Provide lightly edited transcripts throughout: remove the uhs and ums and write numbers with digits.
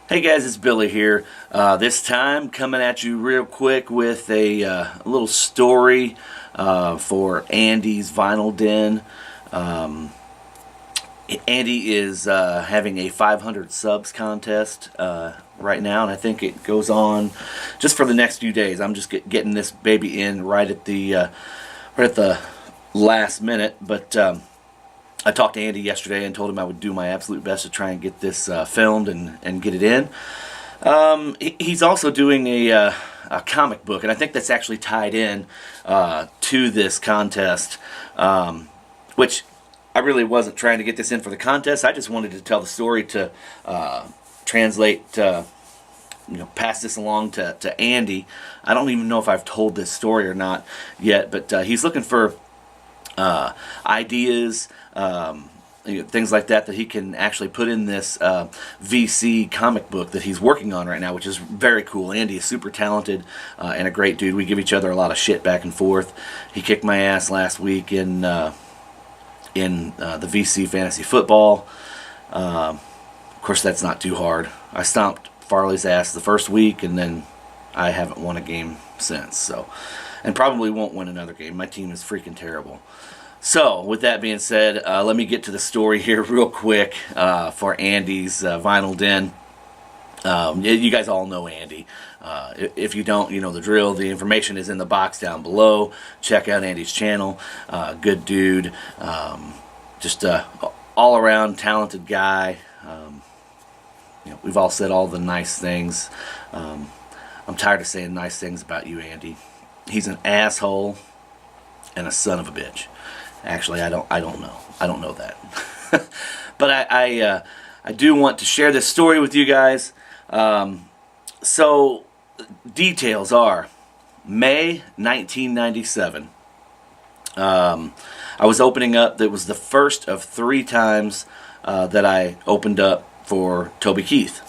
Hey guys, it's Billy here. This time coming at you real quick with a little story for Andy's Vinyl Den. Um, Andy is having a 500 subs contest right now, and I think it goes on just for the next few days. I'm just getting this baby in right at the last minute, but I talked to Andy yesterday and told him I would do my absolute best to try and get this filmed and get it in. He's also doing a comic book, and I think that's actually tied in to this contest, which I really wasn't trying to get this in for the contest. I just wanted to tell the story to translate, pass this along to Andy. I don't even know if I've told this story or not yet, but he's looking for ideas, things like that he can actually put in this VC comic book that he's working on right now, which is very cool. Andy is super talented and a great dude. We give each other a lot of shit back and forth. He kicked my ass last week in the VC fantasy football. Of course, that's not too hard. I stomped Farley's ass the first week, and then I haven't won a game since. So, and probably won't win another game. My team is freaking terrible. So, with that being said, let me get to the story here real quick for Andy's Vinyl Den. You guys all know Andy. If you don't, you know the drill. The information is in the box down below. Check out Andy's channel. Good dude. Just all around talented guy. We've all said all the nice things. I'm tired of saying nice things about you, Andy. He's an asshole and a son of a bitch. Actually, I don't know. I don't know that. But I do want to share this story with you guys. So, details are May 1997. I was opening up. That was the first of 3 times that I opened up for Toby Keith.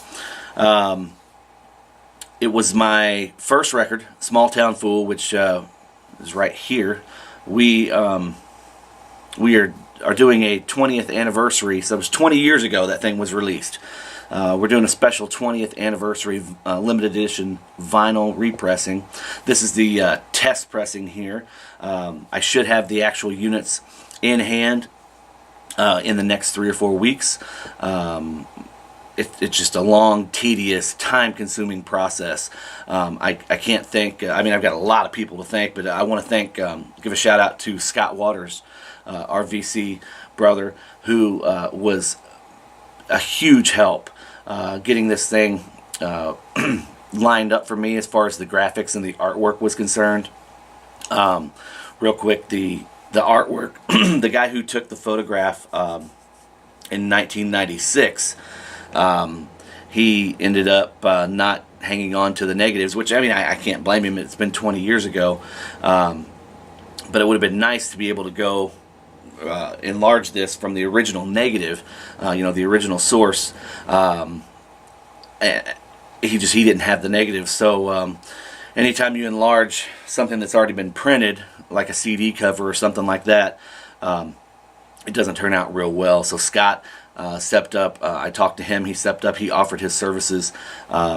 It was my first record, Small Town Fool, which is right here. We are doing a 20th anniversary. So it was 20 years ago that thing was released. We're doing a special 20th anniversary limited edition vinyl repressing. This is the test pressing here. I should have the actual units in hand in the next 3 or 4 weeks. It's just a long, tedious, time-consuming process. I can't thank. I've got a lot of people to thank, but I want to give a shout out to Scott Waters, our VC brother, who was a huge help getting this thing lined up for me as far as the graphics and the artwork was concerned. Real quick, the artwork, the guy who took the photograph in 1996, he ended up not hanging on to the negatives, which I can't blame him. It's been 20 years ago, but it would have been nice to be able to go enlarge this from the original negative, the original source. He didn't have the negative, so anytime you enlarge something that's already been printed, like a CD cover or something like that, it doesn't turn out real well. So Scott stepped up. I talked to him. He stepped up. He offered his services.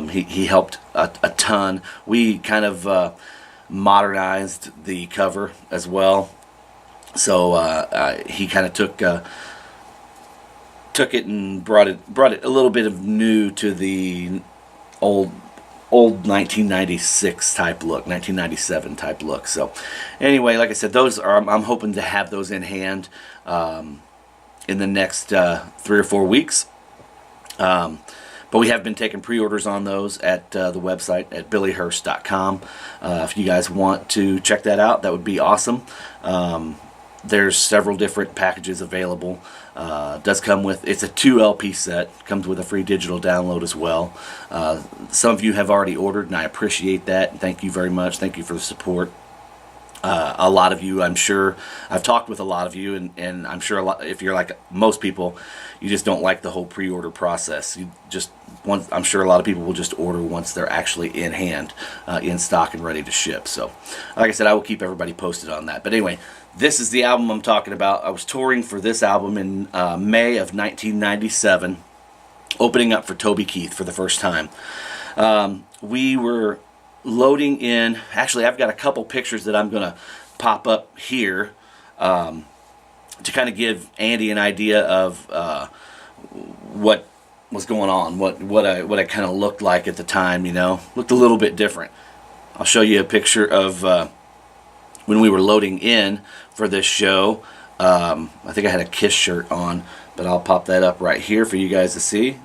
He helped a ton. We kind of modernized the cover as well. So he kind of took it and brought it a little bit of new to the old 1996 type look, 1997 type look. So anyway, like I said, I'm hoping to have those in hand in the next 3 or 4 weeks. But we have been taking pre-orders on those at the website at billyhurst.com. If you guys want to check that out, that would be awesome. There's several different packages available. Does come with, it's a 2 LP set, comes with a free digital download as well. Some of you have already ordered, and I appreciate that. Thank you very much. Thank you for the support. A lot of you, I'm sure, I've talked with a lot of you, and I'm sure if you're like most people, you just don't like the whole pre-order process. I'm sure a lot of people will just order once they're actually in hand, in stock and ready to ship. So, like I said, I will keep everybody posted on that. But anyway, this is the album I'm talking about. I was touring for this album in May of 1997. opening up for Toby Keith for the first time. We were loading in. Actually, I've got a couple pictures that I'm going to pop up here to kind of give Andy an idea of what was going on, what I kind of looked like at the time. Looked a little bit different. I'll show you a picture of when we were loading in for this show. I think I had a Kiss shirt on, but I'll pop that up right here for you guys to see.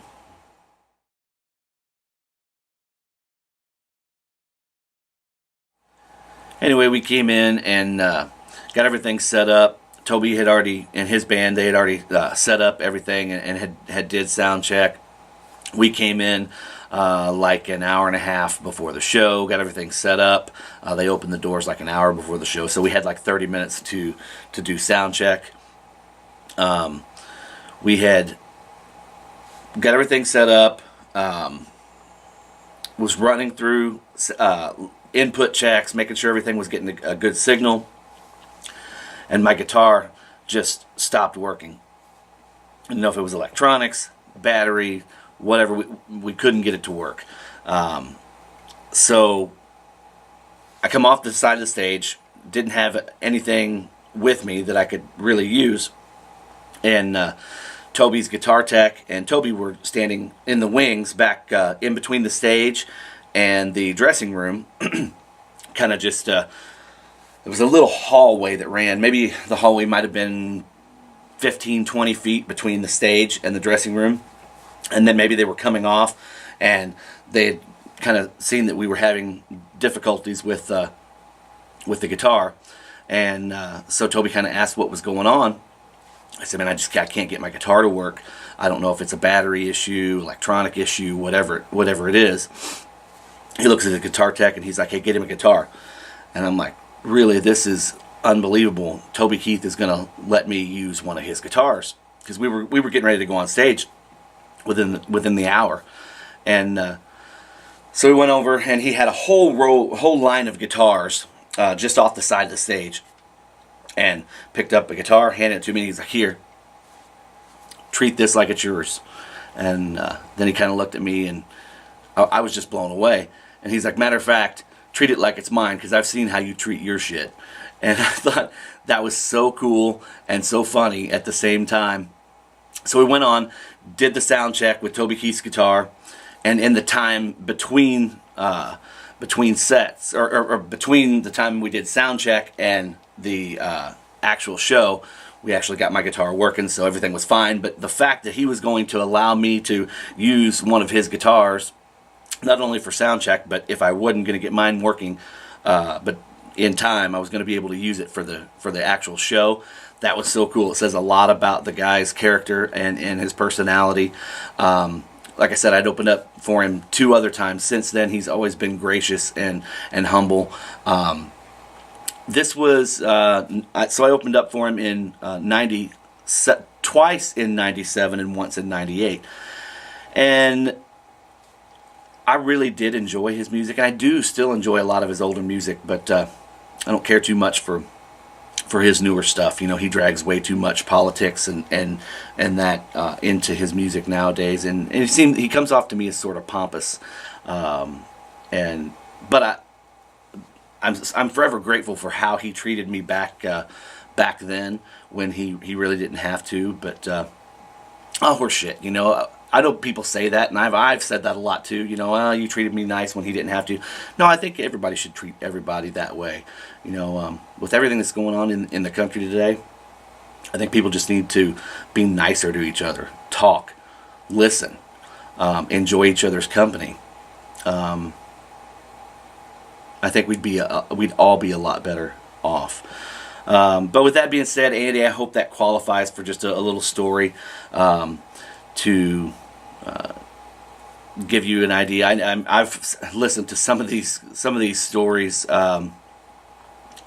Anyway, we came in and got everything set up. Toby had already, and his band, they had already set up everything and had did sound check. We came in like an hour and a half before the show, got everything set up. They opened the doors like an hour before the show, so we had like 30 minutes to do sound check. We had got everything set up, was running through input checks, making sure everything was getting a good signal, and my guitar just stopped working. I didn't know if it was electronics, battery, whatever. We couldn't get it to work. So I come off the side of the stage, didn't have anything with me that I could really use, and Toby's guitar tech and Toby were standing in the wings back in between the stage and the dressing room. Kind of just there was a little hallway that ran. Maybe the hallway might have been 15-20 feet between the stage and the dressing room, and then maybe they were coming off and they had kind of seen that we were having difficulties with the guitar, and so Toby kind of asked what was going on. I said, man, I can't get my guitar to work. I don't know if it's a battery issue, electronic issue, whatever it is. He looks at the guitar tech and he's like, hey, get him a guitar. And I'm like, really, this is unbelievable. Toby Keith is going to let me use one of his guitars, because we were getting ready to go on stage within the hour. And so we went over and he had a whole line of guitars just off the side of the stage, and picked up a guitar, handed it to me, and he's like, here, treat this like it's yours. And then he kind of looked at me, and I was just blown away. And he's like, matter of fact, treat it like it's mine, because I've seen how you treat your shit. And I thought that was so cool and so funny at the same time. So we went on, did the sound check with Toby Keith's guitar, and in the time between sets, or between the time we did sound check and the actual show, we actually got my guitar working, so everything was fine. But the fact that he was going to allow me to use one of his guitars, not only for sound check, but if I wasn't going to get mine working, but in time I was going to be able to use it for the actual show, that was so cool. It says a lot about the guy's character and his personality. Like I said, I'd opened up for him 2 other times since then. He's always been gracious and humble. This was so I opened up for him in twice in '97 and once in '98, and I really did enjoy his music, and I do still enjoy a lot of his older music, but I don't care too much for his newer stuff. He drags way too much politics and that into his music nowadays, and he comes off to me as sort of pompous, but I'm forever grateful for how he treated me back then when he really didn't have to. But horse shit, I know people say that, and I've said that a lot too. You treated me nice when he didn't have to. No, I think everybody should treat everybody that way. With everything that's going on in the country today, I think people just need to be nicer to each other, talk, listen, enjoy each other's company. I think we'd all be a lot better off. But with that being said, Andy, I hope that qualifies for just a little story to give you an idea. I've listened to some of these stories.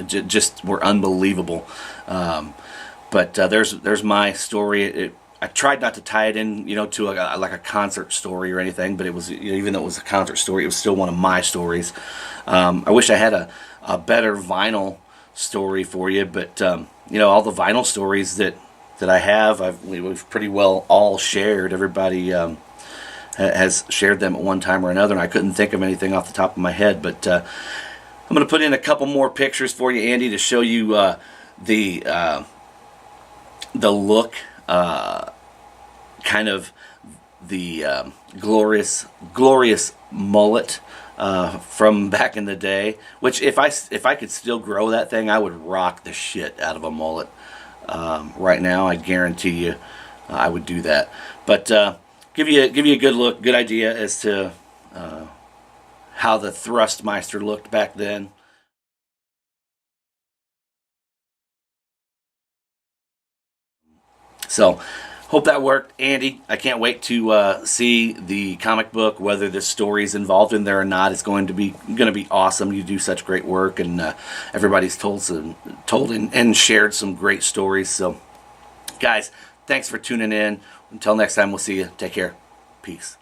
Just were unbelievable. But there's my story. I tried not to tie it in, to like a concert story or anything, but it was, even though it was a concert story, it was still one of my stories. I wish I had a better vinyl story for you, but all the vinyl stories that I have, we've pretty well all shared. Everybody has shared them at one time or another, and I couldn't think of anything off the top of my head. But I'm going to put in a couple more pictures for you, Andy, to show you the look, kind of the glorious mullet from back in the day. Which if I could still grow that thing, I would rock the shit out of a mullet. Right now, I guarantee you, I would do that. But give you a good idea as to how the Thrustmeister looked back then. So, hope that worked, Andy. I can't wait to see the comic book, whether this story is involved in there or not. It's going to be awesome. You do such great work, and everybody's told and shared some great stories. So, guys, thanks for tuning in. Until next time, we'll see you. Take care. Peace.